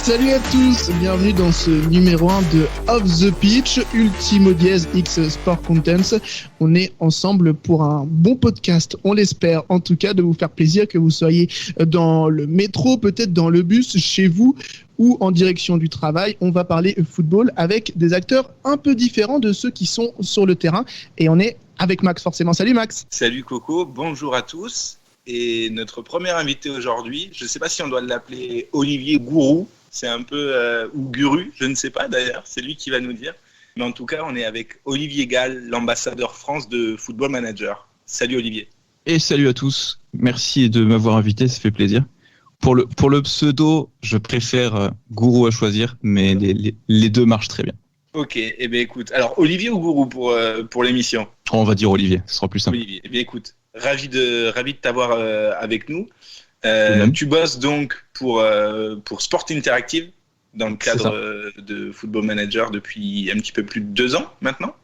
Salut à tous, bienvenue dans ce numéro 1 de Off the Pitch, Ultimo Dièse X Sport Contents. On est ensemble pour un bon podcast, on l'espère en tout cas, de vous faire plaisir, que vous soyez dans le métro, peut-être dans le bus, chez vous ou en direction du travail. On va parler football avec des acteurs un peu différents de ceux qui sont sur le terrain. Et on est avec Max forcément. Salut Max. Salut Coco, bonjour à tous. Et notre premier invité aujourd'hui, je ne sais pas si on doit l'appeler Olivier Gourou. C'est un peu ou Guru, je ne sais pas d'ailleurs, c'est lui qui va nous dire. Mais en tout cas, on est avec Olivier Gall, l'ambassadeur France de Football Manager. Salut Olivier. Et salut à tous, merci de m'avoir invité, ça fait plaisir. Pour le pseudo, je préfère Gourou à choisir, mais les deux marchent très bien. Ok, eh bien écoute, alors Olivier ou Gourou pour l'émission ? On va dire Olivier, ce sera plus simple. Olivier, eh bien écoute, ravi de t'avoir avec nous. Tu bosses donc pour Sport Interactive dans le cadre de Football Manager depuis un petit peu plus de 2 ans maintenant.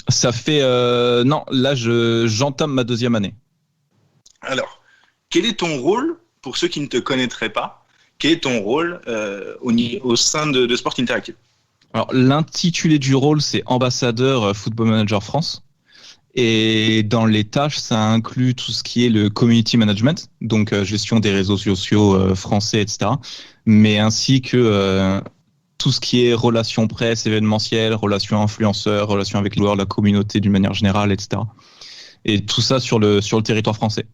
Ça fait non, là j'entame ma 2e année. Alors, quel est ton rôle pour ceux qui ne te connaîtraient pas ? Quel est ton rôle au sein de Sport Interactive ? Alors l'intitulé du rôle c'est ambassadeur Football Manager France. Et dans les tâches, ça inclut tout ce qui est le community management, donc gestion des réseaux sociaux français, etc. Mais ainsi que tout ce qui est relations presse, événementielles, relations influenceurs, relations avec les joueurs, la communauté d'une manière générale, etc. Et tout ça sur le territoire français.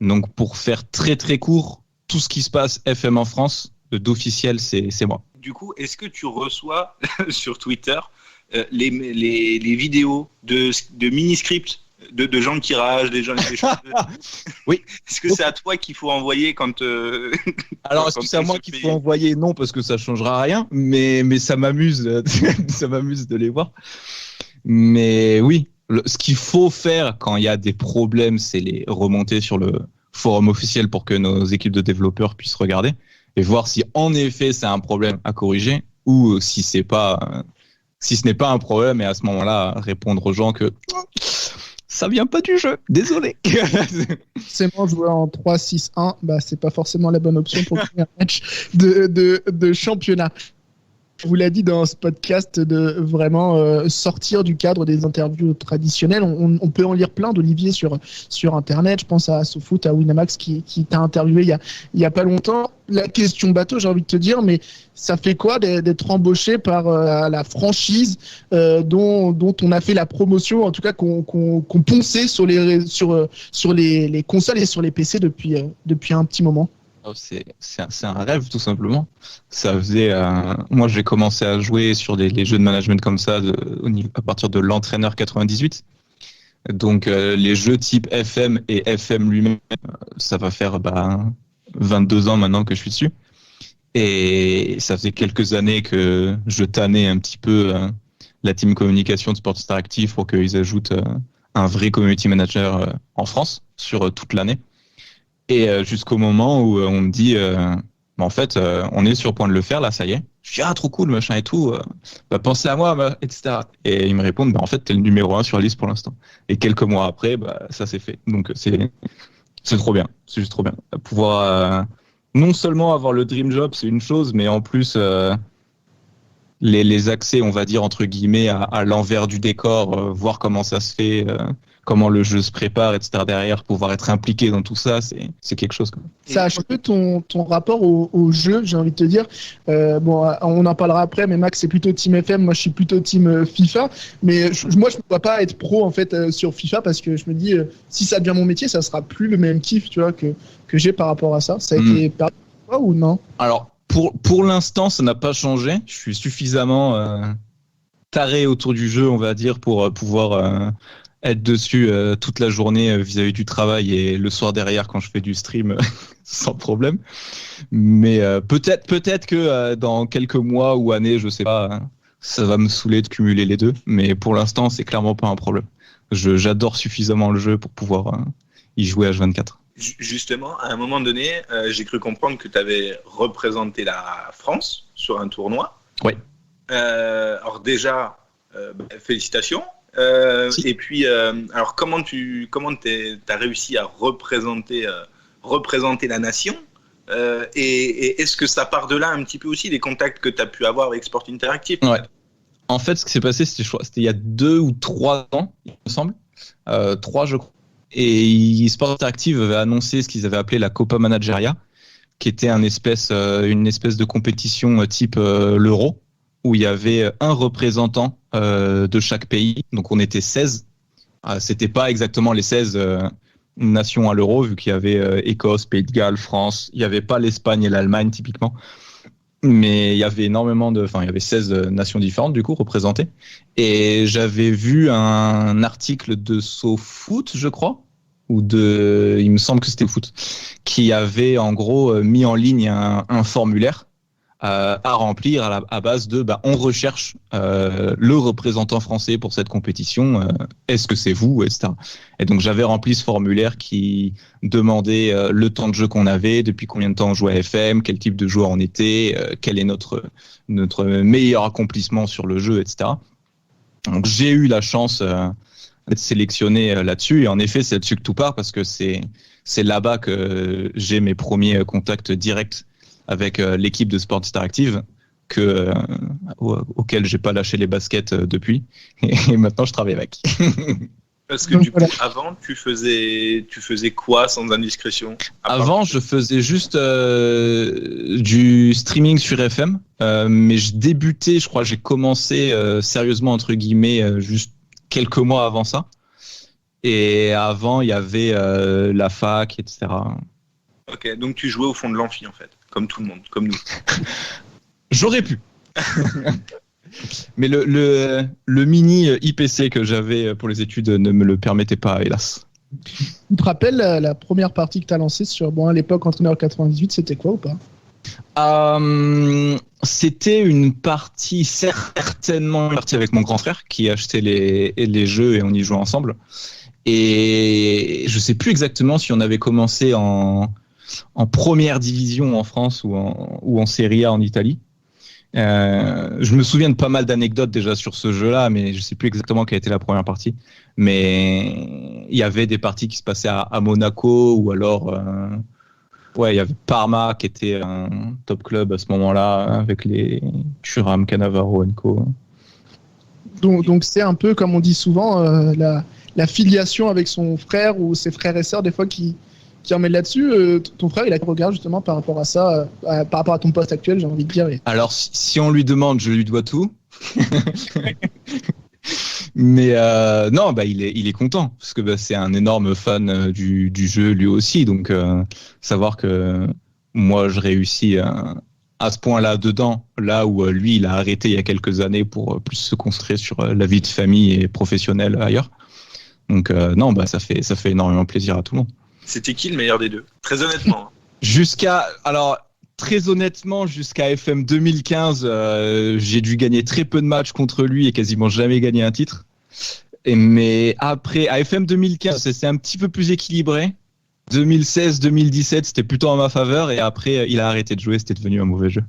Donc pour faire très très court, tout ce qui se passe FM en France, d'officiel, c'est moi. Du coup, est-ce que tu reçois sur Twitter les vidéos de mini-scripts de gens qui ragent, des choses. Oui. Est-ce que c'est à toi qu'il faut envoyer quand Alors, est-ce que c'est à moi qu'il faut envoyer ? Non, parce que ça changera rien, mais ça m'amuse, ça m'amuse de les voir. Mais oui, ce qu'il faut faire quand il y a des problèmes, c'est les remonter sur le forum officiel pour que nos équipes de développeurs puissent regarder et voir si en effet c'est un problème à corriger ou si ce n'est pas un problème, et à ce moment-là, répondre aux gens que ça vient pas du jeu, désolé. Forcément, jouer en 3-6-1, c'est pas forcément la bonne option pour gagner un match de championnat. On vous l'a dit dans ce podcast, de vraiment sortir du cadre des interviews traditionnelles. On peut en lire plein d'Olivier sur Internet. Je pense à SoFoot, à Winamax qui t'a interviewé il y a pas longtemps. La question bateau, j'ai envie de te dire, mais ça fait quoi d'être embauché par la franchise dont on a fait la promotion, en tout cas qu'on ponçait sur les consoles et sur les PC depuis un petit moment? C'est un rêve tout simplement. Ça faisait, moi j'ai commencé à jouer sur les jeux de management comme ça à partir de l'entraîneur 98. Donc les jeux type FM et FM lui-même, ça va faire 22 ans maintenant que je suis dessus. Et ça faisait quelques années que je tannais un petit peu la team communication de Sport Interactive pour qu'ils ajoutent un vrai community manager en France sur toute l'année. Et jusqu'au moment où on me dit, en fait, on est sur le point de le faire, là, ça y est. Je dis, trop cool, machin et tout, pensez à moi, etc. Et ils me répondent, en fait, t'es le numéro 1 sur la liste pour l'instant. Et quelques mois après, ça s'est fait. Donc, c'est trop bien. C'est juste trop bien. Pouvoir, non seulement avoir le dream job, c'est une chose, mais en plus, les accès, on va dire, entre guillemets, à l'envers du décor, voir comment ça se fait, comment le jeu se prépare, etc. derrière, pouvoir être impliqué dans tout ça, c'est quelque chose. Ça a changé ton rapport au jeu, j'ai envie de te dire. On en parlera après, mais Max, c'est plutôt Team FM, moi je suis plutôt Team FIFA. Mais moi, je ne peux pas être pro en fait sur FIFA parce que je me dis, si ça devient mon métier, ça sera plus le même kiff, tu vois, que j'ai par rapport à ça. Ça a été perdu pour toi ou non ? Alors, pour l'instant, ça n'a pas changé. Je suis suffisamment taré autour du jeu, on va dire, pour pouvoir être dessus toute la journée vis-à-vis du travail et le soir derrière quand je fais du stream sans problème. Mais peut-être que dans quelques mois ou années, je sais pas, ça va me saouler de cumuler les deux. Mais pour l'instant, c'est clairement pas un problème. J'adore suffisamment le jeu pour pouvoir y jouer H24. Justement, à un moment donné, j'ai cru comprendre que tu avais représenté la France sur un tournoi. Oui. Alors déjà, félicitations. Si. Et puis, alors comment t'as réussi à représenter la nation Et est-ce que ça part de là un petit peu aussi, les contacts que tu as pu avoir avec Sport Interactive? Ouais. En fait, ce qui s'est passé, c'était il y a 2 ou 3 ans, il me semble. 3, je crois. Et Sport Interactive avait annoncé ce qu'ils avaient appelé la Copa Manageria, qui était une espèce de compétition type l'Euro, où il y avait un représentant de chaque pays. Donc on était 16. C'était pas exactement les 16 nations à l'Euro, vu qu'il y avait Écosse, Pays de Galles, France. Il n'y avait pas l'Espagne et l'Allemagne typiquement. Mais il y avait il y avait 16 nations différentes du coup représentées. Et j'avais vu un article de SoFoot, je crois, il me semble que c'était Foot, qui avait en gros mis en ligne un formulaire à remplir à base de on recherche le représentant français pour cette compétition, est-ce que c'est vous, etc. Et donc j'avais rempli ce formulaire qui demandait le temps de jeu qu'on avait, depuis combien de temps on jouait à FM, quel type de joueur on était, quel est notre meilleur accomplissement sur le jeu, etc. Donc j'ai eu la chance d'être sélectionné là-dessus, et en effet c'est là-dessus que tout part, parce que c'est là-bas que j'ai mes premiers contacts directs avec l'équipe de Sport Interactive, auquel j'ai pas lâché les baskets depuis, et maintenant je travaille avec. Parce que du coup, avant, tu faisais quoi, sans indiscrétion? Avant, je faisais juste du streaming sur FM, mais je débutais, je crois, j'ai commencé sérieusement entre guillemets juste quelques mois avant ça. Et avant, il y avait la fac, etc. Ok, donc tu jouais au fond de l'amphi en fait, comme tout le monde, comme nous. J'aurais pu. Mais le mini IPC que j'avais pour les études ne me le permettait pas, hélas. Tu te rappelles la première partie que tu as lancée sur, à l'époque, Entraîneur 98, c'était quoi ou pas? C'était une partie, certainement une partie avec mon grand frère qui achetait les jeux et on y jouait ensemble. Et je sais plus exactement si on avait commencé en première division en France ou en Serie A en Italie. Je me souviens de pas mal d'anecdotes déjà sur ce jeu-là, mais je sais plus exactement quelle était la première partie. Mais il y avait des parties qui se passaient à Monaco, ou alors il y avait Parma qui était un top club à ce moment-là, avec les Thuram, Cannavaro, Co. Donc c'est un peu, comme on dit souvent, la filiation avec son frère ou ses frères et sœurs, des fois, qui emmènent là-dessus. Ton frère, il a un regard justement par rapport à ça, par rapport à ton poste actuel, j'ai envie de dire. Alors, si on lui demande, je lui dois tout. Mais non, il est content, parce que c'est un énorme fan du jeu lui aussi. Donc, savoir que moi, je réussis à ce point-là dedans, là où lui, il a arrêté il y a quelques années pour plus se concentrer sur la vie de famille et professionnelle ailleurs. Donc, non, ça fait énormément plaisir à tout le monde. C'était qui le meilleur des deux? Très honnêtement. Très honnêtement, jusqu'à FM 2015, j'ai dû gagner très peu de matchs contre lui et quasiment jamais gagné un titre. Mais après, à FM 2015, c'est un petit peu plus équilibré. 2016-2017, c'était plutôt en ma faveur. Et après, il a arrêté de jouer, c'était devenu un mauvais jeu.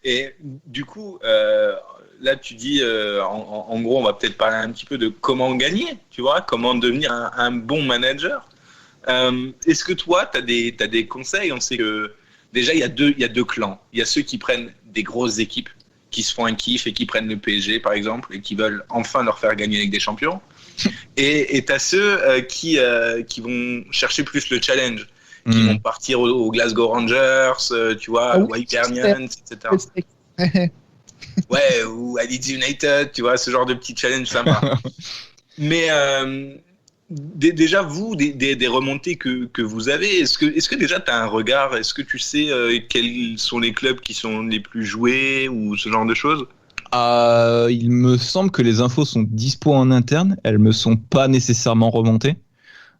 Et du coup, là, tu dis, en gros, on va peut-être parler un petit peu de comment gagner, tu vois, comment devenir un bon manager. Est-ce que toi, t'as des conseils? On sait que déjà, il y a deux clans. Il y a ceux qui prennent des grosses équipes, qui se font un kiff et qui prennent le PSG, par exemple, et qui veulent enfin leur faire gagner avec des champions. Et t'as ceux qui vont chercher plus le challenge, qui vont partir au Glasgow Rangers, tu vois, ou à Hibernian, etc. Ouais, ou à Leeds United, tu vois, ce genre de petit challenge sympa. Mais déjà, vous, des remontées que vous avez, est-ce que déjà tu as un regard? Est-ce que tu sais quels sont les clubs qui sont les plus joués ou ce genre de choses? Il me semble que les infos sont dispo en interne. Elles me sont pas nécessairement remontées.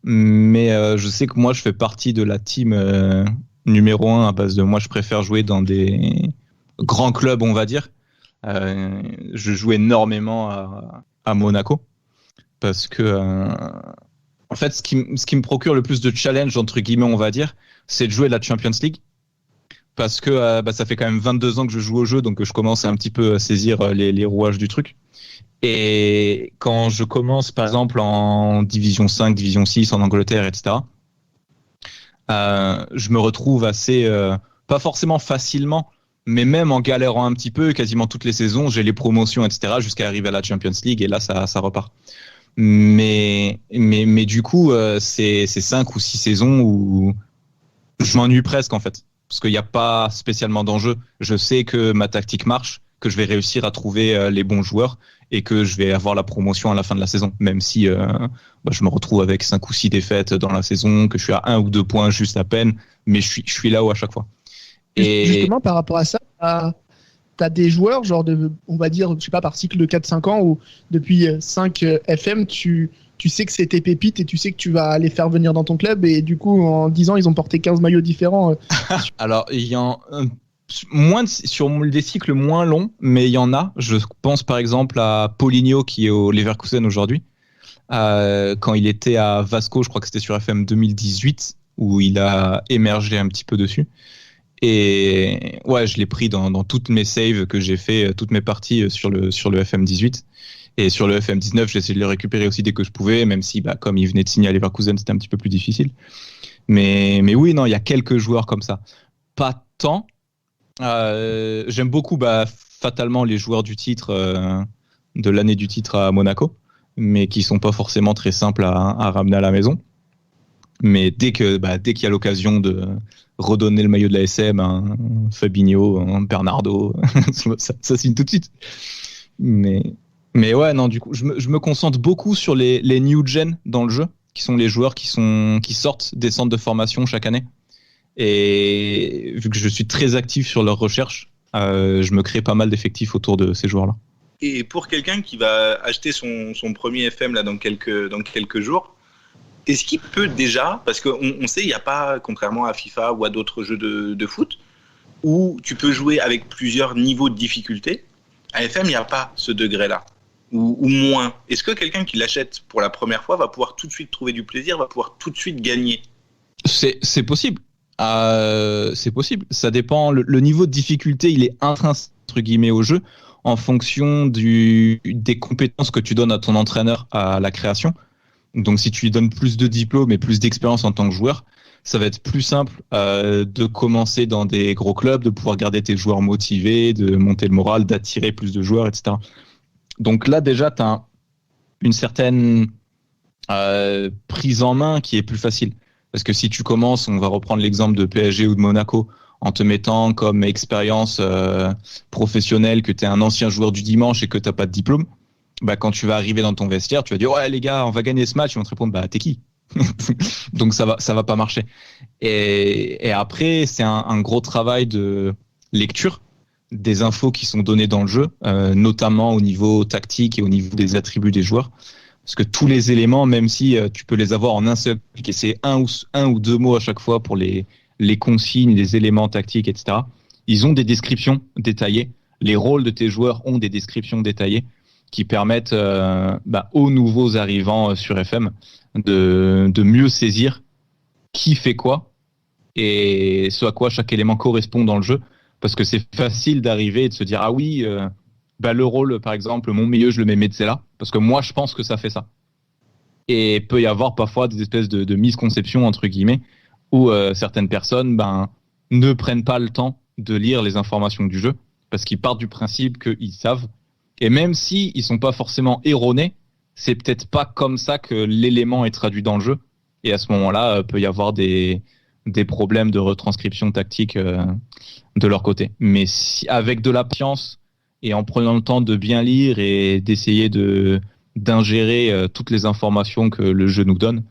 Mais je sais que moi, je fais partie de la team numéro 1 à base de moi, je préfère jouer dans des grands clubs, on va dire. Je joue énormément à Monaco. Parce que, en fait, ce qui me procure le plus de challenge, entre guillemets, on va dire, c'est de jouer la Champions League. Parce que ça fait quand même 22 ans que je joue au jeu, donc je commence un petit peu à saisir les rouages du truc. Et quand je commence, par exemple, en Division 5, Division 6, en Angleterre, etc., je me retrouve assez, pas forcément facilement, mais même en galérant un petit peu, quasiment toutes les saisons, j'ai les promotions, etc., jusqu'à arriver à la Champions League, et là, ça repart. Mais du coup, c'est 5 ou 6 saisons où je m'ennuie presque, en fait. Parce qu'il n'y a pas spécialement d'enjeu. Je sais que ma tactique marche, que je vais réussir à trouver les bons joueurs et que je vais avoir la promotion à la fin de la saison. Même si je me retrouve avec 5 ou 6 défaites dans la saison, que je suis à 1 ou 2 points juste à peine, mais je suis là-haut à chaque fois. Et justement, par rapport à ça, t'as des joueurs, genre on va dire, je sais pas, par cycle de 4-5 ans, où depuis 5 FM, tu sais que c'est tes pépites et tu sais que tu vas les faire venir dans ton club, et du coup, en 10 ans, ils ont porté 15 maillots différents. Alors, il y en sur des cycles moins longs, mais il y en a. Je pense par exemple à Paulinho qui est au Leverkusen aujourd'hui. Quand il était à Vasco, je crois que c'était sur FM 2018, où il a émergé un petit peu dessus. Et ouais, je l'ai pris dans toutes mes saves que j'ai fait, toutes mes parties sur le FM 18. Et sur le FM 19, j'ai essayé de le récupérer aussi dès que je pouvais, même si comme il venait de signer à Leverkusen, c'était un petit peu plus difficile. Mais oui, non, il y a quelques joueurs comme ça. Pas tant. J'aime beaucoup fatalement les joueurs du titre, de l'année du titre à Monaco, mais qui sont pas forcément très simples à ramener à la maison. Mais dès qu'il y a l'occasion de redonner le maillot de la SM, Fabinho, Bernardo, ça signe tout de suite. Mais ouais, non, du coup, je me concentre beaucoup sur les new gen dans le jeu, qui sont les joueurs qui sortent des centres de formation chaque année. Et vu que je suis très actif sur leur recherche, je me crée pas mal d'effectifs autour de ces joueurs-là. Et pour quelqu'un qui va acheter son premier FM là dans quelques jours, est-ce qu'il peut déjà, parce qu'on sait, il n'y a pas, contrairement à FIFA ou à d'autres jeux de foot, où tu peux jouer avec plusieurs niveaux de difficulté, à FM, il n'y a pas ce degré-là, ou moins. Est-ce que quelqu'un qui l'achète pour la première fois va pouvoir tout de suite trouver du plaisir, va pouvoir tout de suite gagner ? C'est possible. C'est possible. Ça dépend. Le niveau de difficulté, il est intrinsèque entre guillemets au jeu en fonction des compétences que tu donnes à ton entraîneur à la création. Donc, si tu lui donnes plus de diplômes et plus d'expérience en tant que joueur, ça va être plus simple de commencer dans des gros clubs, de pouvoir garder tes joueurs motivés, de monter le moral, d'attirer plus de joueurs, etc. Donc là, déjà, tu as une certaine prise en main qui est plus facile. Parce que si tu commences, on va reprendre l'exemple de PSG ou de Monaco, en te mettant comme expérience professionnelle que tu es un ancien joueur du dimanche et que tu n'as pas de diplôme, quand tu vas arriver dans ton vestiaire, tu vas dire « Ouais les gars, on va gagner ce match », ils vont te répondre « T'es qui ?» Donc ça va pas marcher. Et après, c'est un gros travail de lecture des infos qui sont données dans le jeu, notamment au niveau tactique et au niveau des attributs des joueurs. Parce que tous les éléments, même si tu peux les avoir en un seul clic, et c'est un ou deux mots à chaque fois pour les consignes, les éléments tactiques, etc., ils ont des descriptions détaillées. Les rôles de tes joueurs ont des descriptions détaillées qui permettent aux nouveaux arrivants sur FM de mieux saisir qui fait quoi et ce à quoi chaque élément correspond dans le jeu. Parce que c'est facile d'arriver et de se dire « Ah oui, le rôle, par exemple, mon milieu, je le mets Metzela, parce que moi, je pense que ça fait ça. » Et peut y avoir parfois des espèces de misconceptions, entre guillemets, où certaines personnes ne prennent pas le temps de lire les informations du jeu, parce qu'ils partent du principe qu'ils savent. Et même s'ils ne sont pas forcément erronés, c'est peut-être pas comme ça que l'élément est traduit dans le jeu. Et à ce moment-là, peut y avoir des problèmes de retranscription tactique de leur côté. Mais avec de la patience et en prenant le temps de bien lire et d'essayer d'ingérer toutes les informations que le jeu nous donne,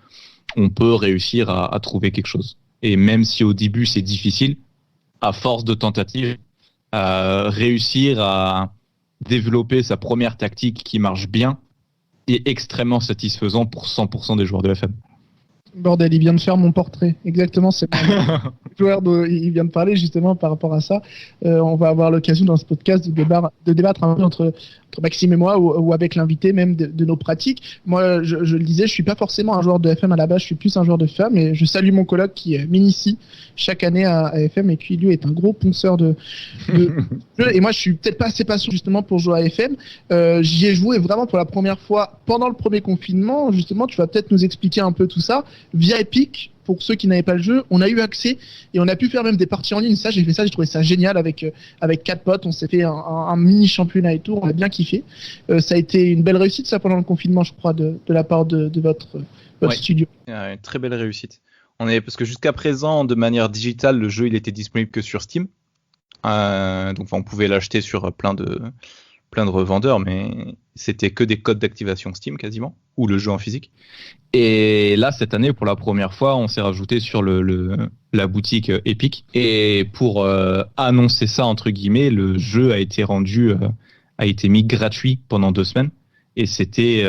on peut réussir à trouver quelque chose. Et même si au début c'est difficile, à force de tentatives, réussir à développer sa première tactique qui marche bien est extrêmement satisfaisant pour 100% des joueurs de FM. Bordel, il vient de faire mon portrait. Exactement, c'est le joueur dont il vient de parler justement par rapport à ça. On va avoir l'occasion dans ce podcast de débattre un peu entre Maxime et moi ou avec l'invité même de nos pratiques. Moi, je le disais, je suis pas forcément un joueur de FM à la base, je suis plus un joueur de FIFA, mais je salue mon coloc qui m'initie chaque année à FM et qui lui est un gros ponceur de jeux. Et moi, je suis peut-être pas assez patient justement pour jouer à FM. J'y ai joué vraiment pour la première fois pendant le premier confinement. Justement, tu vas peut-être nous expliquer un peu tout ça via Epic. pour ceux qui n'avaient pas le jeu, on a eu accès et on a pu faire même des parties en ligne. Ça, j'ai trouvé ça génial avec 4 potes. On s'est fait un mini championnat et tout. On a bien kiffé. Ça a été une belle réussite, ça, pendant le confinement, je crois, de la part de votre studio. Une très belle réussite. Parce que jusqu'à présent, de manière digitale, le jeu il était disponible que sur Steam. Donc on pouvait l'acheter sur plein de revendeurs, mais c'était que des codes d'activation Steam quasiment, ou le jeu en physique. Et là, cette année, pour la première fois, on s'est rajouté sur la boutique Epic. Et pour annoncer ça, entre guillemets, le jeu a été mis gratuit pendant 2 semaines. Et c'était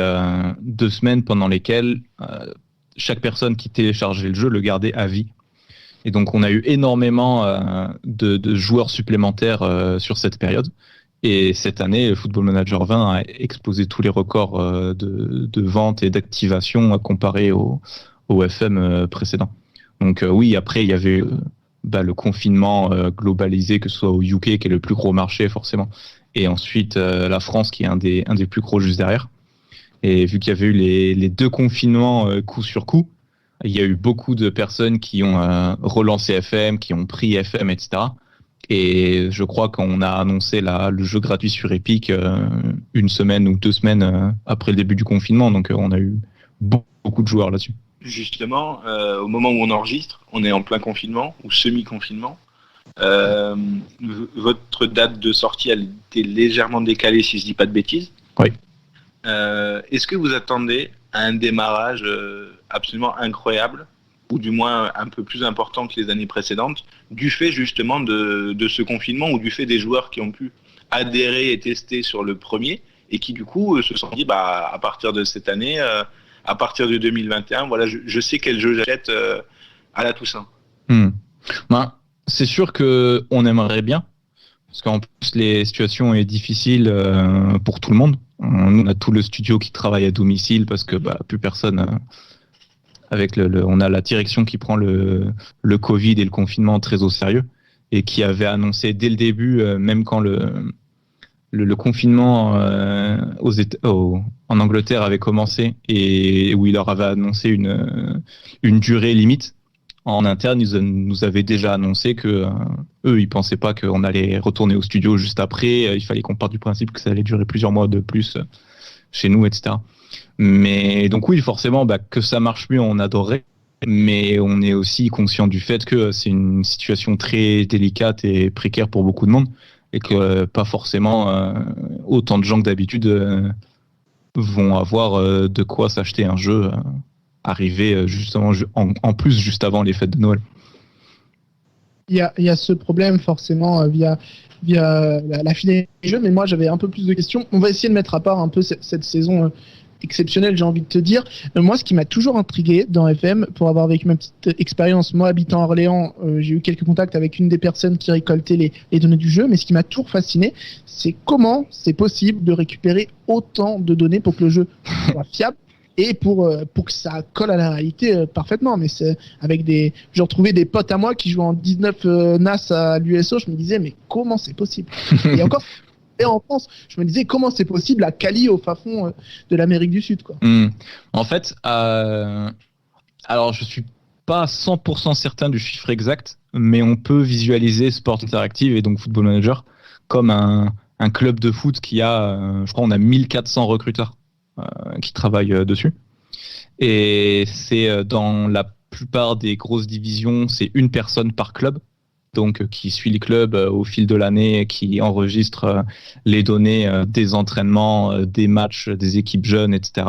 2 semaines pendant lesquelles chaque personne qui téléchargeait le jeu le gardait à vie. Et donc, on a eu énormément de joueurs supplémentaires sur cette période. Et cette année, Football Manager 20 a explosé tous les records de vente et d'activation comparé au FM précédent. Donc oui, après, il y avait le confinement globalisé, que ce soit au UK, qui est le plus gros marché forcément, et ensuite la France, qui est un des plus gros juste derrière. Et vu qu'il y avait eu les 2 confinements coup sur coup, il y a eu beaucoup de personnes qui ont relancé FM, qui ont pris FM, etc. Et je crois qu'on a annoncé le jeu gratuit sur Epic 1 semaine ou 2 semaines après le début du confinement. Donc on a eu beaucoup de joueurs là-dessus. Justement, au moment où on enregistre, on est en plein confinement ou semi-confinement. Votre date de sortie, elle était légèrement décalée, si je ne dis pas de bêtises. Oui. Est-ce que vous attendez à un démarrage absolument incroyable, ou du moins un peu plus important que les années précédentes, du fait justement de ce confinement, ou du fait des joueurs qui ont pu adhérer et tester sur le premier, et qui du coup se sont dit, à partir de cette année, à partir de 2021, voilà, je sais quel jeu j'achète à la Toussaint. C'est sûr qu'on aimerait bien, parce qu'en plus les situations sont difficiles pour tout le monde. Nous, on a tout le studio qui travaille à domicile parce que plus personne... on a la direction qui prend le Covid et le confinement très au sérieux et qui avait annoncé dès le début, même quand le confinement en Angleterre avait commencé et où il leur avait annoncé une durée limite, en interne, ils nous avaient déjà annoncé que eux, ils pensaient pas qu'on allait retourner au studio juste après. Il fallait qu'on parte du principe que ça allait durer plusieurs mois de plus chez nous, etc. Mais donc oui, forcément, que ça marche mieux, on adorerait. Mais on est aussi conscient du fait que c'est une situation très délicate et précaire pour beaucoup de monde et que pas forcément autant de gens que d'habitude vont avoir de quoi s'acheter un jeu arrivé justement en plus juste avant les fêtes de Noël. Il y a ce problème forcément via la finalité des jeux, mais moi j'avais un peu plus de questions. On va essayer de mettre à part un peu cette saison exceptionnelle, j'ai envie de te dire. Moi, ce qui m'a toujours intrigué dans FM, pour avoir vécu ma petite expérience, moi habitant à Orléans, j'ai eu quelques contacts avec une des personnes qui récoltait les données du jeu, mais ce qui m'a toujours fasciné, c'est comment c'est possible de récupérer autant de données pour que le jeu soit fiable et pour que ça colle à la réalité parfaitement. Mais c'est avec j'ai retrouvé des potes à moi qui jouaient en 19 NAS à l'USO, je me disais mais comment c'est possible? Et encore en France, je me disais comment c'est possible à Cali, au fin fond de l'Amérique du Sud, quoi. En fait, alors je suis pas 100% certain du chiffre exact, mais on peut visualiser Sport Interactive et donc Football Manager comme un club de foot qui a, je crois, on a 1400 recruteurs qui travaillent dessus. Et c'est dans la plupart des grosses divisions, c'est une personne par club. Donc qui suit le club au fil de l'année, qui enregistre les données des entraînements, des matchs, des équipes jeunes, etc.,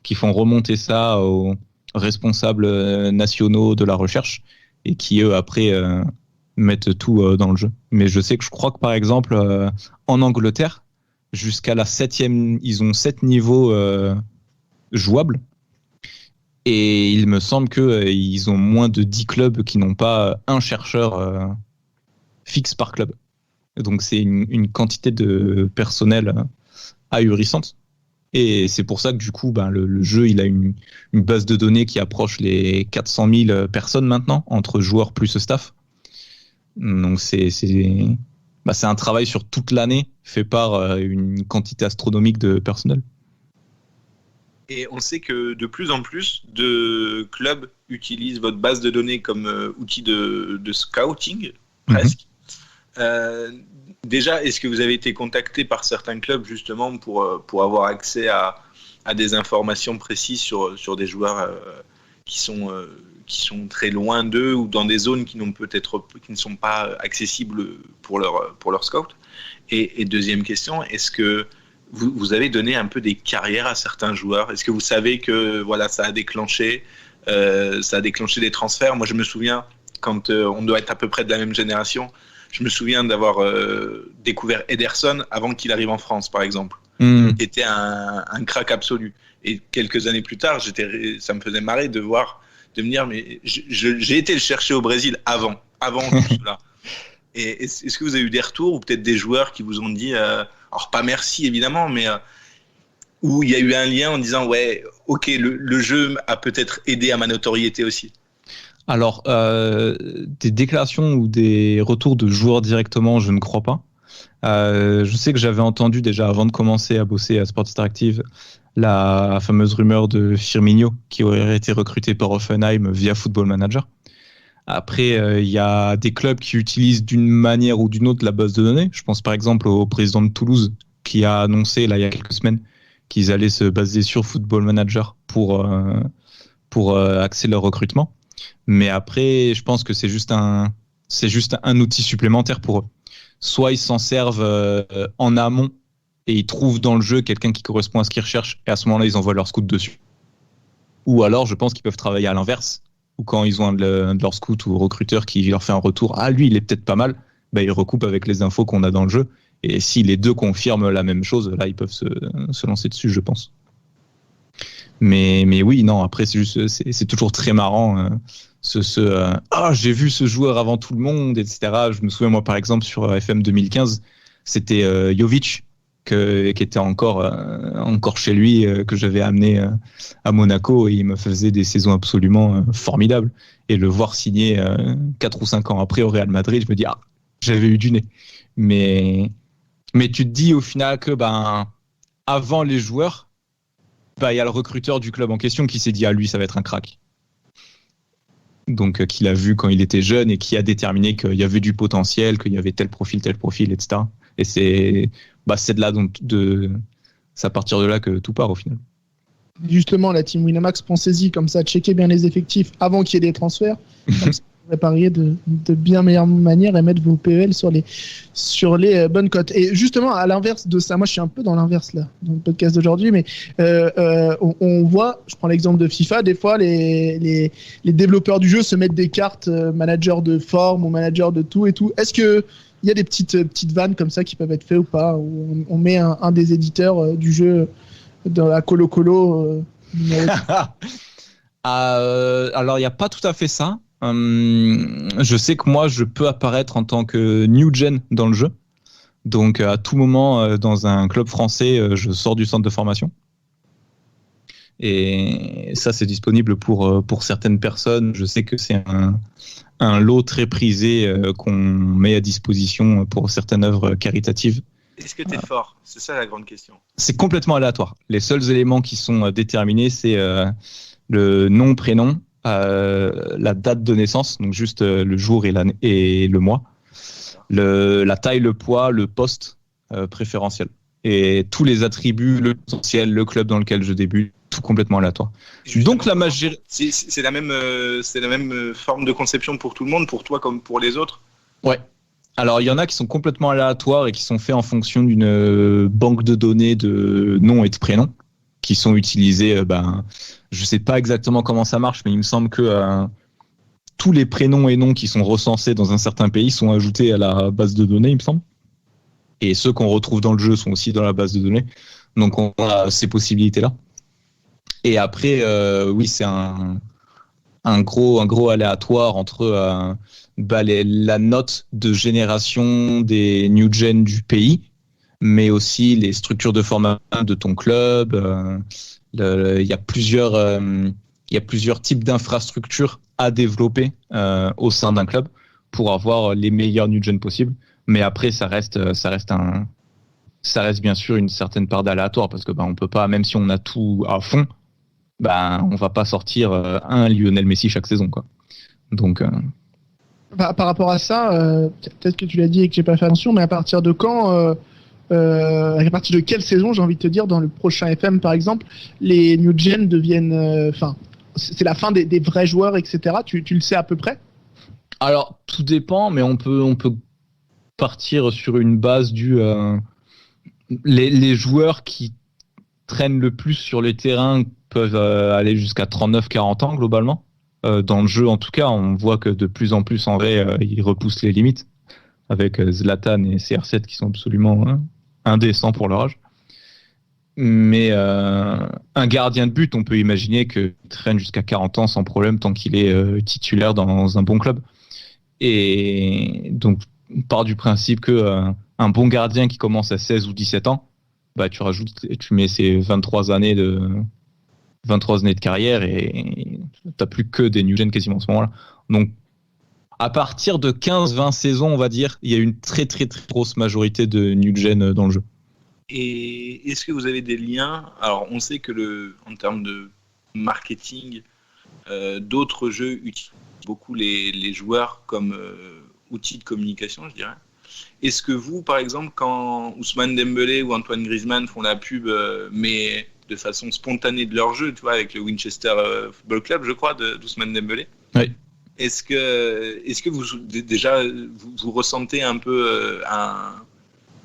qui font remonter ça aux responsables nationaux de la recherche et qui, eux, après, mettent tout dans le jeu. Mais je crois que, par exemple, en Angleterre, jusqu'à la 7e, ils ont 7 niveaux jouables. Et il me semble qu'ils ont moins de 10 clubs qui n'ont pas un chercheur fixe par club. Donc c'est une quantité de personnel ahurissante. Et c'est pour ça que du coup, le jeu, il a une base de données qui approche les 400 000 personnes maintenant, entre joueurs plus staff. Donc c'est un travail sur toute l'année fait par une quantité astronomique de personnel. Et on sait que de plus en plus de clubs utilisent votre base de données comme outil de scouting, presque. Déjà, est-ce que vous avez été contacté par certains clubs justement pour avoir accès à des informations précises sur des joueurs qui sont très loin d'eux ou dans des zones qui ne sont pas accessibles pour leur scout? Et deuxième question, est-ce que vous avez donné un peu des carrières à certains joueurs? Est-ce que vous savez que voilà, ça a déclenché des transferts? Moi, je me souviens, quand on doit être à peu près de la même génération, je me souviens d'avoir découvert Ederson avant qu'il arrive en France, par exemple, qui était un crack absolu. Et quelques années plus tard, ça me faisait marrer de me dire, mais j'ai été le chercher au Brésil avant tout cela. Et est-ce que vous avez eu des retours ou peut-être des joueurs qui vous ont dit, alors pas merci évidemment, mais où il y a eu un lien en disant ouais, ok, le jeu a peut-être aidé à ma notoriété aussi? Alors, des déclarations ou des retours de joueurs directement, je ne crois pas. Je sais que j'avais entendu déjà avant de commencer à bosser à Sports Interactive la fameuse rumeur de Firmino qui aurait été recruté par Hoffenheim via Football Manager. Après, il y a des clubs qui utilisent d'une manière ou d'une autre la base de données. Je pense par exemple au président de Toulouse qui a annoncé là il y a quelques semaines qu'ils allaient se baser sur Football Manager pour axer leur recrutement. Mais après, je pense que c'est juste un outil supplémentaire pour eux. Soit ils s'en servent en amont et ils trouvent dans le jeu quelqu'un qui correspond à ce qu'ils recherchent et à ce moment-là, ils envoient leur scout dessus. Ou alors, je pense qu'ils peuvent travailler à l'inverse, ou quand ils ont un de leurs scouts ou recruteurs qui leur fait un retour, ah lui, il est peut-être pas mal, bah, ils recoupent avec les infos qu'on a dans le jeu. Et si les deux confirment la même chose, là, ils peuvent se lancer dessus, je pense. Mais oui, non, après, c'est toujours très marrant. J'ai vu ce joueur avant tout le monde, etc. Je me souviens, moi, par exemple, sur FM 2015, c'était Jovic, qui était encore chez lui, que j'avais amené à Monaco, et il me faisait des saisons absolument formidables. Et le voir signer 4 ou 5 ans après au Real Madrid, je me dis, j'avais eu du nez. Mais tu te dis au final que, avant les joueurs, il y a le recruteur du club en question qui s'est dit, lui, ça va être un crack. Donc, qu'il a vu quand il était jeune et qui a déterminé qu'il y avait du potentiel, qu'il y avait tel profil, etc. Et c'est de là, c'est à partir de là que tout part au final. Justement, la team Winamax, pensez-y, comme ça, checkez bien les effectifs avant qu'il y ait des transferts. Comme ça, vous pariez de bien meilleure manière et mettre vos PEL sur les bonnes cotes. Et justement, à l'inverse de ça, moi je suis un peu dans l'inverse là, dans le podcast d'aujourd'hui, mais on voit, je prends l'exemple de FIFA, des fois les développeurs du jeu se mettent des cartes manager de forme ou manager de tout et tout. Est-ce que il y a des petites vannes comme ça qui peuvent être faites ou pas, où on met un des éditeurs du jeu dans la colo alors, il n'y a pas tout à fait ça. Je sais que moi, je peux apparaître en tant que new gen dans le jeu. Donc, à tout moment, dans un club français, je sors du centre de formation. Et ça, c'est disponible pour certaines personnes. Je sais que c'est un lot très prisé qu'on met à disposition pour certaines œuvres caritatives. Est-ce que tu es fort? C'est ça la grande question. C'est complètement aléatoire. Les seuls éléments qui sont déterminés, c'est le nom, prénom, la date de naissance, donc juste le jour et le mois, la taille, le poids, le poste préférentiel. Et tous les attributs, le potentiel, le club dans lequel je débute, tout complètement aléatoire. Donc la majorité... C'est la même forme de conception pour tout le monde, pour toi comme pour les autres? Ouais. Alors, il y en a qui sont complètement aléatoires et qui sont faits en fonction d'une banque de données de noms et de prénoms qui sont utilisés. Je sais pas exactement comment ça marche, mais il me semble que tous les prénoms et noms qui sont recensés dans un certain pays sont ajoutés à la base de données, il me semble. Et ceux qu'on retrouve dans le jeu sont aussi dans la base de données. Donc, on a ces possibilités-là. Et après, oui, c'est un gros aléatoire entre la note de génération des new gen du pays, mais aussi les structures de formation de ton club. Il y a plusieurs types d'infrastructures à développer au sein d'un club pour avoir les meilleurs new gen possibles. Mais après, ça reste ça reste bien sûr une certaine part d'aléatoire parce que on peut pas, même si on a tout à fond, on va pas sortir un Lionel Messi chaque saison, quoi. Donc par rapport à ça, peut-être que tu l'as dit et que j'ai pas fait attention, mais à partir de quand, à partir de quelle saison, j'ai envie de te dire, dans le prochain FM par exemple, les New Gen deviennent, c'est la fin des vrais joueurs, etc. Tu le sais à peu près? Alors tout dépend, mais on peut partir sur une base les joueurs qui traînent le plus sur les terrains peuvent aller jusqu'à 39-40 ans globalement. Dans le jeu, en tout cas, on voit que de plus en plus, en vrai, ils repoussent les limites avec Zlatan et CR7 qui sont absolument indécents pour leur âge. Mais un gardien de but, on peut imaginer qu'il traîne jusqu'à 40 ans sans problème tant qu'il est titulaire dans un bon club. Et donc, on part du principe que un bon gardien qui commence à 16 ou 17 ans, tu mets ses 23 années de carrière et t'as plus que des New Gen quasiment en ce moment-là. Donc, à partir de 15-20 saisons, on va dire, il y a une très très très grosse majorité de New Gen dans le jeu. Et est-ce que vous avez des liens? Alors, on sait que en termes de marketing, d'autres jeux utilisent beaucoup les joueurs comme outil de communication, je dirais. Est-ce que vous, par exemple, quand Ousmane Dembélé ou Antoine Griezmann font la pub, mais de façon spontanée de leur jeu, tu vois, avec le Winchester Football Club, je crois, d'Ousmane Dembélé. Oui. Est-ce que vous déjà vous ressentez un peu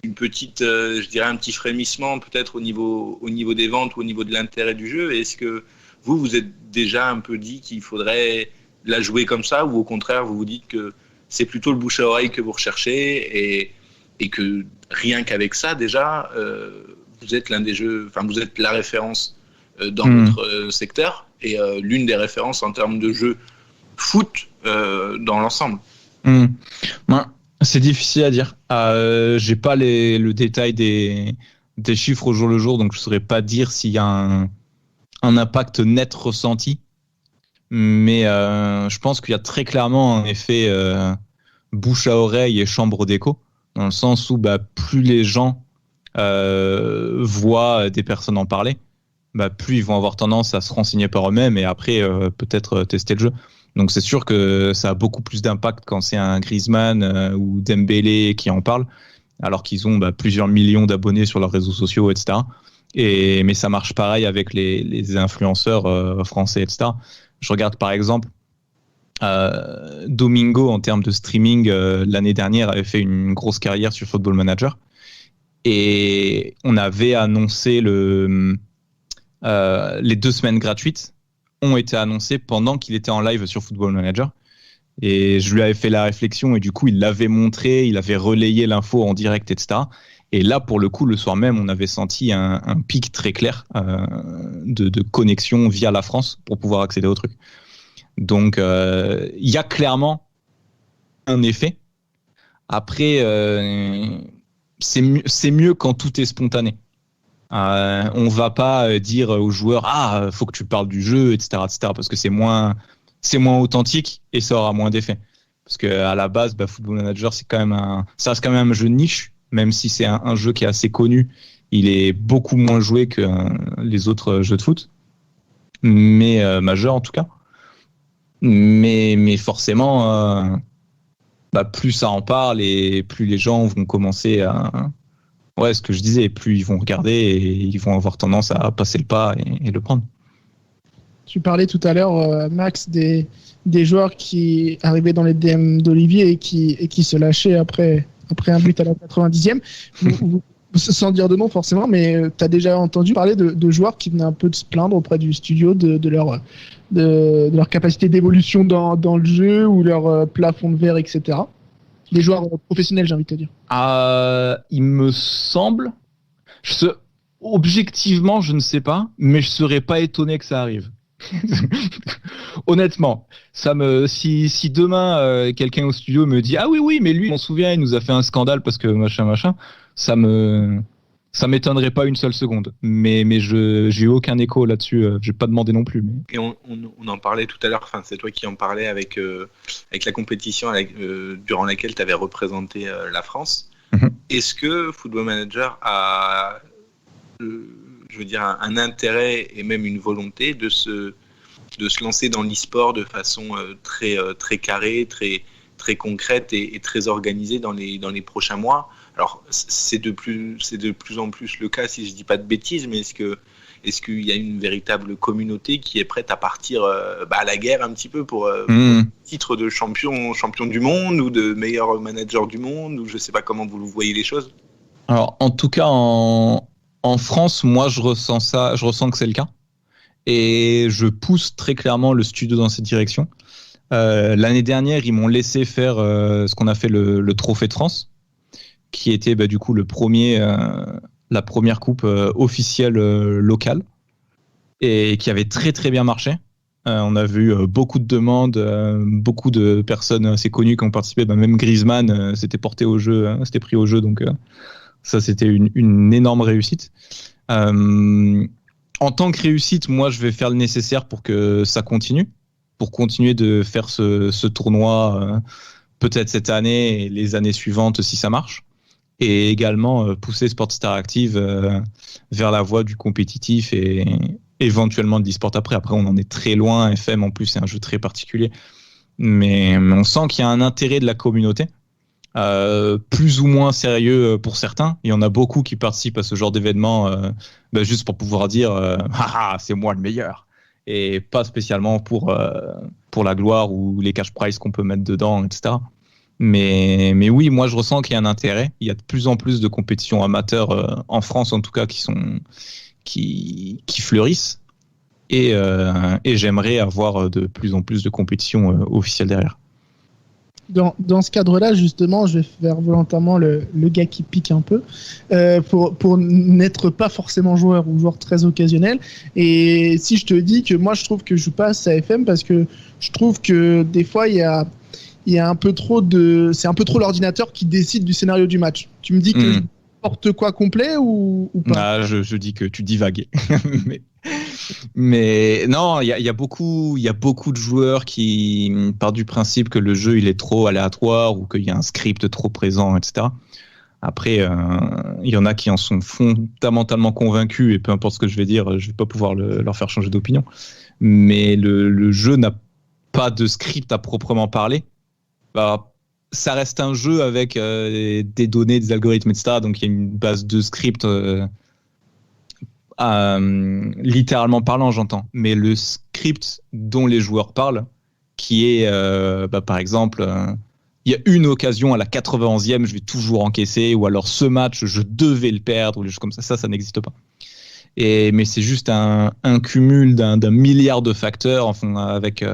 une petite, je dirais un petit frémissement peut-être au niveau des ventes ou au niveau de l'intérêt du jeu? Est-ce que vous êtes déjà un peu dit qu'il faudrait la jouer comme ça, ou au contraire vous vous dites que c'est plutôt le bouche à oreille que vous recherchez et que rien qu'avec ça déjà vous êtes vous êtes la référence dans votre secteur et l'une des références en termes de jeu foot dans l'ensemble. C'est difficile à dire. J'ai pas le détail des chiffres au jour le jour, donc je saurais pas dire s'il y a un impact net ressenti. Mais je pense qu'il y a très clairement un effet bouche à oreille et chambre d'écho, dans le sens où plus les gens voient des personnes en parler, plus ils vont avoir tendance à se renseigner par eux-mêmes et après peut-être tester le jeu. Donc c'est sûr que ça a beaucoup plus d'impact quand c'est un Griezmann ou Dembélé qui en parle, alors qu'ils ont plusieurs millions d'abonnés sur leurs réseaux sociaux, etc. Mais ça marche pareil avec les influenceurs français, etc. Je regarde par exemple Domingo en termes de streaming l'année dernière avait fait une grosse carrière sur Football Manager et on avait annoncé les 2 semaines gratuites ont été annoncées pendant qu'il était en live sur Football Manager et je lui avais fait la réflexion et du coup il l'avait montré, il avait relayé l'info en direct, etc. Et là pour le coup le soir même on avait senti un pic très clair de connexion via la France pour pouvoir accéder au truc. Donc il y a clairement un effet. Après c'est mieux quand tout est spontané. On va pas dire aux joueurs faut que tu parles du jeu, etc., parce que c'est moins authentique et ça aura moins d'effet. Parce que à la base, Football Manager ça reste quand même un jeu niche, même si c'est un jeu qui est assez connu. Il est beaucoup moins joué que les autres jeux de foot, mais majeurs en tout cas. Mais forcément, plus ça en parle et plus les gens vont commencer à... Ouais, ce que je disais, plus ils vont regarder et ils vont avoir tendance à passer le pas et le prendre. Tu parlais tout à l'heure, Max, des joueurs qui arrivaient dans les DM d'Olivier et qui se lâchaient après un but à la 90e. Sans dire de nom forcément, mais tu as déjà entendu parler de joueurs qui venaient un peu de se plaindre auprès du studio de leur capacité d'évolution dans le jeu ou leur plafond de verre, etc. Des joueurs professionnels, j'ai envie de te dire. Il me semble, objectivement, je ne sais pas, mais je serais pas étonné que ça arrive. Honnêtement, si demain quelqu'un au studio me dit oui, mais lui, on se souvient, il nous a fait un scandale parce que machin, ça m'étonnerait pas une seule seconde. Mais j'ai eu aucun écho là-dessus. J'ai pas demandé non plus. Mais... Et on en parlait tout à l'heure. Enfin, c'est toi qui en parlais avec la compétition durant laquelle tu avais représenté la France. Est-ce que Football Manager a, je veux dire, un intérêt et même une volonté de se lancer dans l'e-sport de façon très carrée, très concrète et très organisée dans les prochains mois? Alors, c'est de plus en plus le cas, si je dis pas de bêtises, mais est-ce qu'il y a une véritable communauté qui est prête à partir à la guerre un petit peu pour le titre de champion du monde ou de meilleur manager du monde, ou je sais pas comment vous voyez les choses? Alors, en tout cas, en France, moi, je ressens que c'est le cas. Et je pousse très clairement le studio dans cette direction. L'année dernière, ils m'ont laissé faire ce qu'on a fait le Trophée de France, qui était du coup la première coupe officielle locale, et qui avait très très bien marché. On a vu beaucoup de demandes, beaucoup de personnes assez connues qui ont participé. Même Griezmann s'était porté au jeu, s'était pris au jeu, donc ça c'était une énorme réussite. En tant que réussite, moi je vais faire le nécessaire pour que ça continue, pour continuer de faire ce tournoi peut-être cette année et les années suivantes si ça marche. Et également pousser Sportstar Active vers la voie du compétitif et éventuellement de l'e-sport après. Après, on en est très loin. FM, en plus, c'est un jeu très particulier. Mais on sent qu'il y a un intérêt de la communauté, plus ou moins sérieux pour certains. Il y en a beaucoup qui participent à ce genre d'événement juste pour pouvoir dire « c'est moi le meilleur !» et pas spécialement pour la gloire ou les cash prizes qu'on peut mettre dedans, etc. Mais oui, moi je ressens qu'il y a un intérêt. Il y a de plus en plus de compétitions amateurs en France, en tout cas, qui fleurissent. Et j'aimerais avoir de plus en plus de compétitions officielles derrière. Dans ce cadre-là, justement, je vais faire volontairement le gars qui pique un peu, pour n'être pas forcément joueur ou joueur très occasionnel. Et si je te dis que moi je trouve que je joue pas assez à FM parce que je trouve que des fois il y a un peu trop c'est un peu trop l'ordinateur qui décide du scénario du match. Tu me dis que n'importe quoi complet ou pas? Je dis que tu divagues. mais non, il y a beaucoup de joueurs qui partent du principe que le jeu il est trop aléatoire ou qu'il y a un script trop présent, etc. Après, il y en a qui en sont fondamentalement convaincus et peu importe ce que je vais dire, je vais pas pouvoir leur faire changer d'opinion. Mais le jeu n'a pas de script à proprement parler. Ça reste un jeu avec des données, des algorithmes, etc. Donc il y a une base de script, littéralement parlant, j'entends. Mais le script dont les joueurs parlent, qui est, par exemple, il y a une occasion à la 91e, je vais toujours encaisser, ou alors ce match, je devais le perdre, ou des choses comme ça n'existe pas. Mais c'est juste un cumul d'un milliard de facteurs, enfin, avec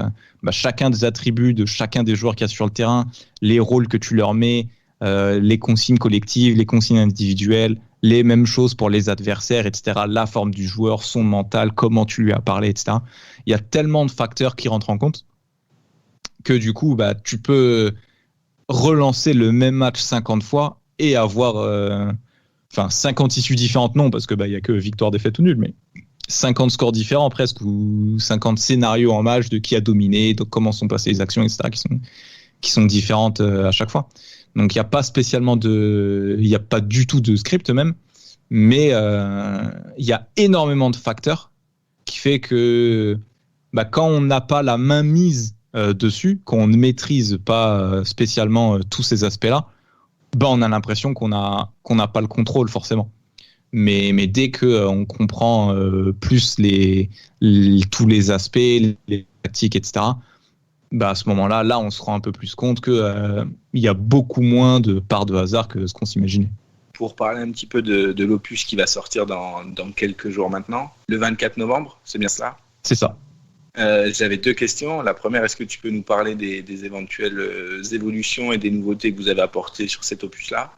chacun des attributs de chacun des joueurs qu'il y a sur le terrain, les rôles que tu leur mets, les consignes collectives, les consignes individuelles, les mêmes choses pour les adversaires, etc. La forme du joueur, son mental, comment tu lui as parlé, etc. Il y a tellement de facteurs qui rentrent en compte que du coup, tu peux relancer le même match 50 fois et avoir... 50 issues différentes, non, parce que y a que victoire, défaite ou nul, mais 50 scores différents presque, ou 50 scénarios en match de qui a dominé, de comment sont passées les actions, etc., qui sont différentes à chaque fois. Donc il n'y a pas spécialement il n'y a pas du tout de script même, mais il y a énormément de facteurs qui fait que quand on n'a pas la main mise dessus, quand on ne maîtrise pas spécialement tous ces aspects-là, on a l'impression qu'on n'a pas le contrôle forcément. Mais dès qu'on comprend plus tous les aspects, les tactiques, etc., à ce moment-là, on se rend un peu plus compte qu'il y a beaucoup moins de parts de hasard que ce qu'on s'imaginait. Pour parler un petit peu de l'opus qui va sortir dans quelques jours maintenant, le 24 novembre, c'est bien ça? C'est ça. J'avais deux questions. La première, est-ce que tu peux nous parler des éventuelles évolutions et des nouveautés que vous avez apportées sur cet opus-là?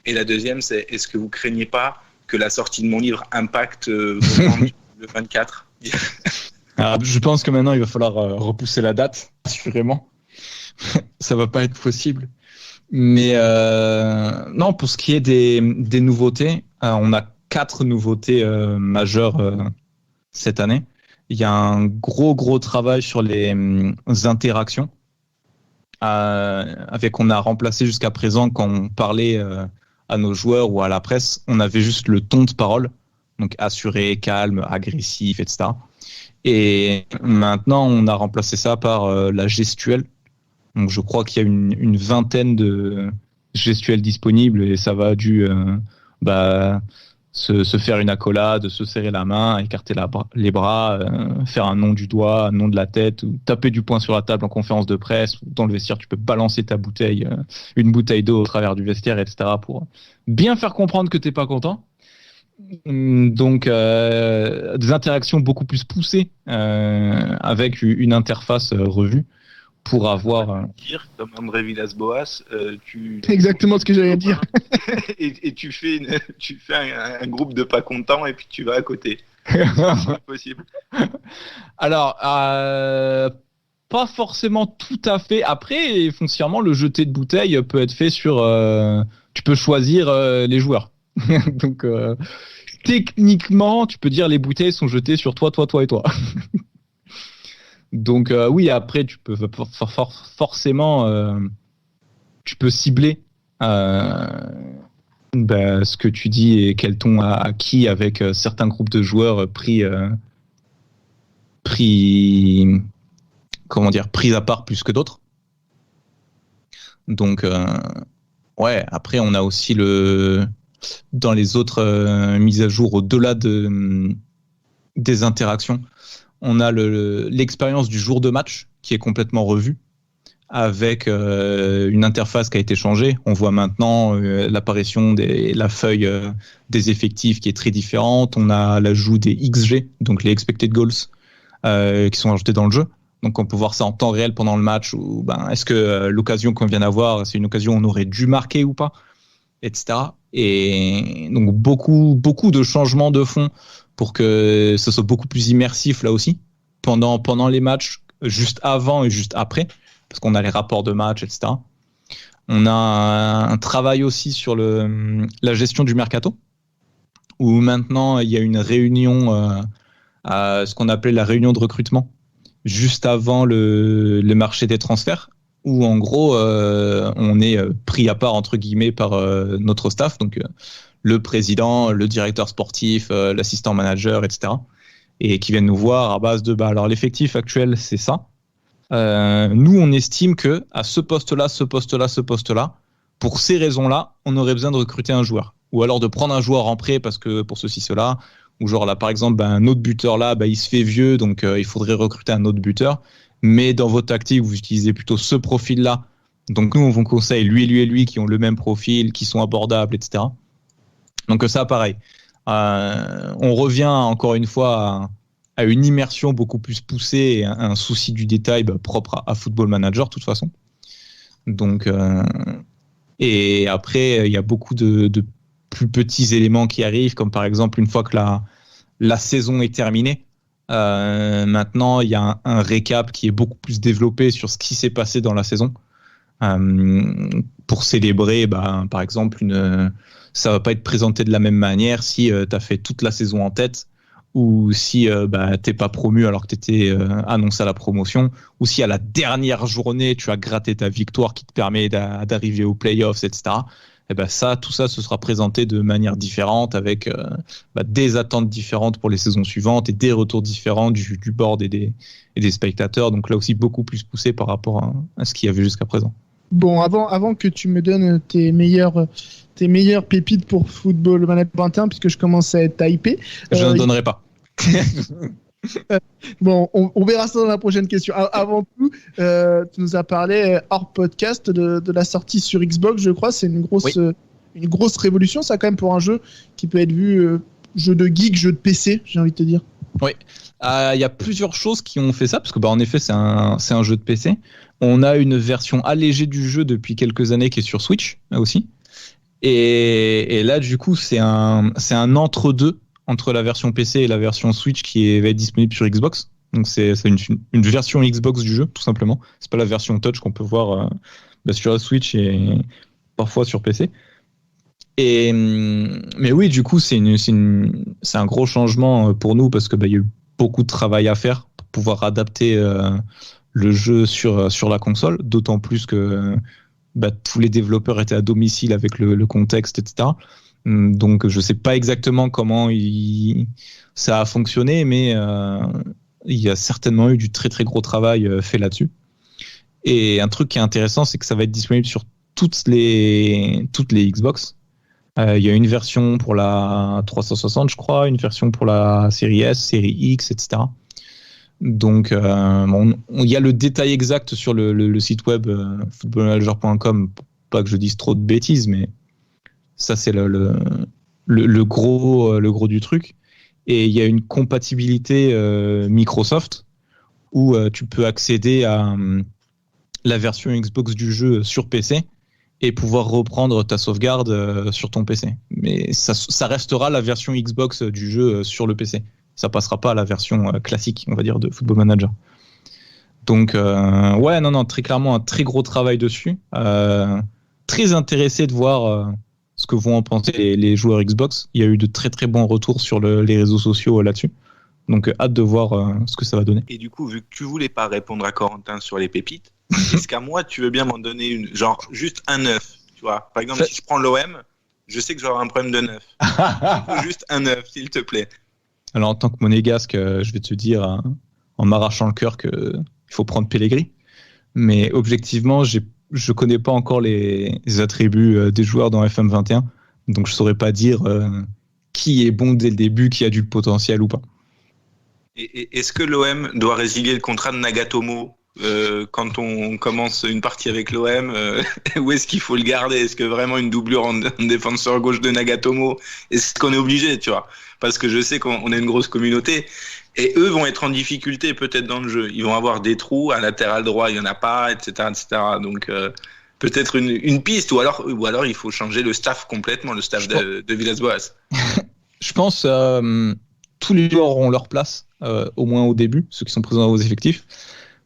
Et la deuxième, c'est est-ce que vous craignez pas que la sortie de mon livre impacte vos ventes le 24? Alors, je pense que maintenant, il va falloir repousser la date, assurément. Ça va pas être possible. Mais non, pour ce qui est des nouveautés, on a 4 nouveautés majeures cette année. Il y a un gros travail sur les interactions. On a remplacé jusqu'à présent, quand on parlait à nos joueurs ou à la presse, on avait juste le ton de parole, donc assuré, calme, agressif, etc. Et maintenant, on a remplacé ça par la gestuelle. Donc, je crois qu'il y a une vingtaine de gestuels disponibles et ça va du se faire une accolade, se serrer la main, écarter les bras, faire un nom du doigt, un nom de la tête, ou taper du poing sur la table en conférence de presse, ou dans le vestiaire, tu peux balancer ta bouteille, une bouteille d'eau au travers du vestiaire, etc. pour bien faire comprendre que t'es pas content. Donc, des interactions beaucoup plus poussées avec une interface revue pour avoir... Comme André Villas-Boas, Exactement ce que j'allais dire. et tu fais un groupe de pas contents et puis tu vas à côté. C'est possible. Alors, pas forcément tout à fait. Après, foncièrement, le jeter de bouteille peut être fait sur... tu peux choisir les joueurs. Donc, techniquement, tu peux dire les bouteilles sont jetées sur toi et toi. Donc oui, après tu peux forcément tu peux cibler ce que tu dis et quel ton à qui avec certains groupes de joueurs pris à part plus que d'autres. Donc ouais, après on a aussi dans les autres mises à jour au-delà des interactions. On a l'expérience du jour de match qui est complètement revue avec une interface qui a été changée. On voit maintenant l'apparition de la feuille des effectifs qui est très différente. On a l'ajout des XG, donc les expected goals, qui sont ajoutés dans le jeu. Donc on peut voir ça en temps réel pendant le match. Ou est-ce que l'occasion qu'on vient d'avoir, c'est une occasion où on aurait dû marquer ou pas, etc. Et donc beaucoup de changements de fond pour que ce soit beaucoup plus immersif là aussi, pendant les matchs, juste avant et juste après, parce qu'on a les rapports de match, etc. On a un travail aussi sur la gestion du mercato, où maintenant il y a une réunion, ce qu'on appelait la réunion de recrutement, juste avant le marché des transferts, où en gros on est pris à part entre guillemets par notre staff, donc le président, le directeur sportif, l'assistant manager, etc. Et qui viennent nous voir à base de alors l'effectif actuel c'est ça. Nous on estime que à ce poste-là, pour ces raisons-là, on aurait besoin de recruter un joueur, ou alors de prendre un joueur en prêt parce que pour ceci cela, ou genre là par exemple un autre buteur là il se fait vieux donc il faudrait recruter un autre buteur. Mais dans vos tactiques, vous utilisez plutôt ce profil-là. Donc nous, on vous conseille lui et lui qui ont le même profil, qui sont abordables, etc. Donc ça, pareil. On revient encore une fois à une immersion beaucoup plus poussée et un souci du détail propre à Football Manager, de toute façon. Donc, et après, il y a beaucoup de plus petits éléments qui arrivent, comme par exemple, une fois que la saison est terminée, maintenant, il y a un récap qui est beaucoup plus développé sur ce qui s'est passé dans la saison. Pour célébrer, par exemple, ça va pas être présenté de la même manière si tu as fait toute la saison en tête, ou si t'es pas promu alors que tu étais annoncé à la promotion, ou si à la dernière journée, tu as gratté ta victoire qui te permet d'arriver aux playoffs, etc. Et tout ça, ce sera présenté de manière différente avec des attentes différentes pour les saisons suivantes et des retours différents du board et des spectateurs. Donc là aussi, beaucoup plus poussé par rapport à ce qu'il y avait jusqu'à présent. Bon, avant que tu me donnes tes meilleures pépites pour Football Manager 21, puisque je commence à être hypé. Je ne donnerai pas. Bon, on verra ça dans la prochaine question. Avant tout, tu nous as parlé hors podcast de la sortie sur Xbox, je crois. C'est une grosse révolution, ça, quand même, pour un jeu qui peut être vu jeu de geek, jeu de PC, j'ai envie de te dire. Oui. Il y a plusieurs choses qui ont fait ça, parce que en effet, c'est un jeu de PC. On a une version allégée du jeu depuis quelques années qui est sur Switch, là aussi. Et là, du coup, c'est un entre-deux entre la version PC et la version Switch qui va être disponible sur Xbox. Donc c'est une version Xbox du jeu, tout simplement. C'est pas la version touch qu'on peut voir sur la Switch et parfois sur PC. Mais oui, du coup, c'est un gros changement pour nous parce que y a eu beaucoup de travail à faire pour pouvoir adapter le jeu sur la console, d'autant plus que tous les développeurs étaient à domicile avec le contexte, etc. Donc je sais pas exactement comment ça a fonctionné, mais il y a certainement eu du très très gros travail fait là-dessus. Et un truc qui est intéressant, c'est que ça va être disponible sur toutes les Xbox. Il y a une version pour la 360, je crois, une version pour la série S, série X, etc. Donc, il y a le détail exact sur le site web footballmanager.com, pas que je dise trop de bêtises, mais ça c'est le gros du truc. Et il y a une compatibilité Microsoft où tu peux accéder à la version Xbox du jeu sur PC et pouvoir reprendre ta sauvegarde sur ton PC. Mais ça restera la version Xbox du jeu sur le PC. Ça passera pas à la version classique, on va dire, de Football Manager. Donc, très clairement, un très gros travail dessus. Très intéressé de voir ce que vont en penser les joueurs Xbox. Il y a eu de très très bons retours sur les réseaux sociaux là-dessus. Donc, hâte de voir ce que ça va donner. Et du coup, vu que tu voulais pas répondre à Corentin sur les pépites, est-ce qu'à moi, tu veux bien m'en donner une, genre juste un 9, tu vois? Par exemple, si je prends l'OM, je sais que j'aurai un problème de 9. Juste un 9, s'il te plaît. Alors, en tant que monégasque, je vais te dire, en m'arrachant le cœur, qu'il faut prendre Pellegrini. Mais objectivement, je connais pas encore les attributs des joueurs dans FM21. Donc, je saurais pas dire qui est bon dès le début, qui a du potentiel ou pas. Et est-ce que l'OM doit résilier le contrat de Nagatomo quand on commence une partie avec l'OM, où est-ce qu'il faut le garder? Est-ce que vraiment une doublure en défenseur gauche de Nagatomo, est-ce qu'on est obligé, tu vois? Parce que je sais qu'on est une grosse communauté et eux vont être en difficulté peut-être dans le jeu. Ils vont avoir des trous, à latéral droit il y en a pas, etc. Donc peut-être une piste, ou alors il faut changer le staff complètement, le staff de Villas-Boas. Je pense tous les joueurs auront leur place, au moins au début, ceux qui sont présents aux effectifs.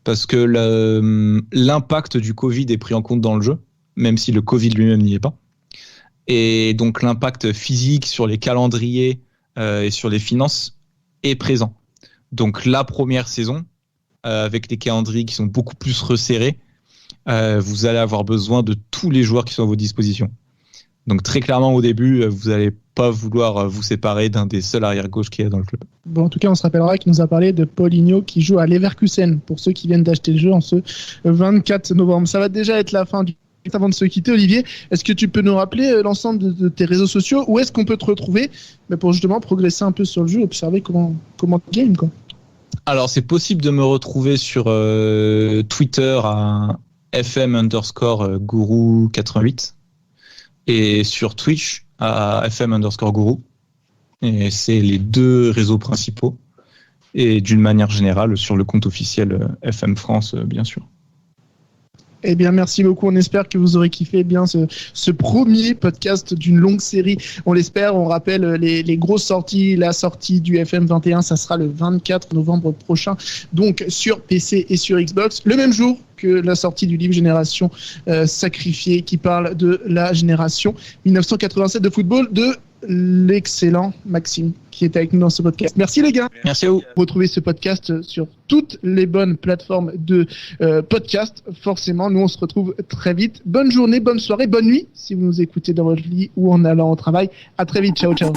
Parce que l'impact du Covid est pris en compte dans le jeu, même si le Covid lui-même n'y est pas. Et donc l'impact physique sur les calendriers et sur les finances est présent. Donc la première saison, avec des calendriers qui sont beaucoup plus resserrés, vous allez avoir besoin de tous les joueurs qui sont à votre disposition. Donc très clairement au début, vous n'allez pas vouloir vous séparer d'un des seuls arrière-gauche qu'il y a dans le club. Bon, en tout cas, on se rappellera qu'il nous a parlé de Paulinho qui joue à Leverkusen, pour ceux qui viennent d'acheter le jeu en ce 24 novembre. Ça va déjà être la fin du... Avant de se quitter, Olivier, est-ce que tu peux nous rappeler l'ensemble de tes réseaux sociaux? Où est-ce qu'on peut te retrouver pour justement progresser un peu sur le jeu, observer comment tu games, quoi? Alors, c'est possible de me retrouver sur Twitter à FM_Gourou88 et sur Twitch à FM_Gourou. Et c'est les deux réseaux principaux. Et d'une manière générale, sur le compte officiel FM France, bien sûr. Eh bien, merci beaucoup. On espère que vous aurez kiffé bien ce premier podcast d'une longue série. On l'espère. On rappelle les grosses sorties. La sortie du FM21, ça sera le 24 novembre prochain, donc sur PC et sur Xbox, le même jour que la sortie du livre Génération Sacrifiée, qui parle de la génération 1987 de football de l'excellent Maxime qui est avec nous dans ce podcast. Merci les gars. Merci à vous. Retrouvez ce podcast sur toutes les bonnes plateformes de podcast. Forcément, nous on se retrouve très vite. Bonne journée, bonne soirée, bonne nuit si vous nous écoutez dans votre lit ou en allant au travail. À très vite. Ciao, ciao.